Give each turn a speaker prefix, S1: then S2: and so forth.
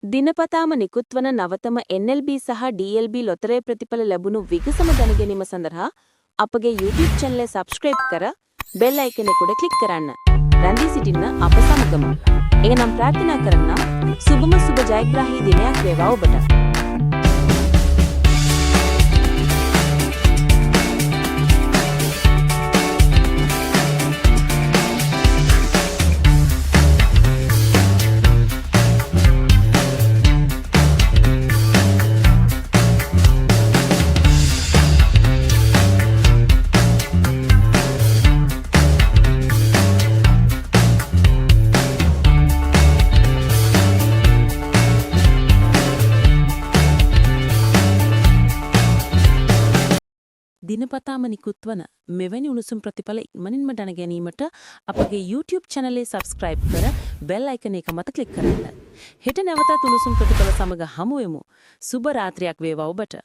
S1: දිනපතාම නිකුත් වන නවතම NLB සහ DLB ලොතරැයි ප්‍රතිඵල ලැබුණු විගසම දැනගැනීම සඳහා අපගේ YouTube channel subscribe කර bell icon එක උඩ click කරන්න. රැඳී සිටින්න අප සමගම. එනම් ප්‍රාර්ථනා කරන්න සුබම සුබ ජයග්‍රාහී දිනයක් වේවා ඔබට. දිනපතාම නිකුත් වන මෙවැනි උණුසුම් ප්‍රතිඵල ඉක්මනින්ම දැන ගැනීමට අපගේ YouTube channel එක subscribe කර bell icon එක මත click කරන්න. හෙට නැවතත් උණුසුම් ප්‍රතිඵල සමග හමු වෙමු. සුබ රාත්‍රියක් වේවා ඔබට.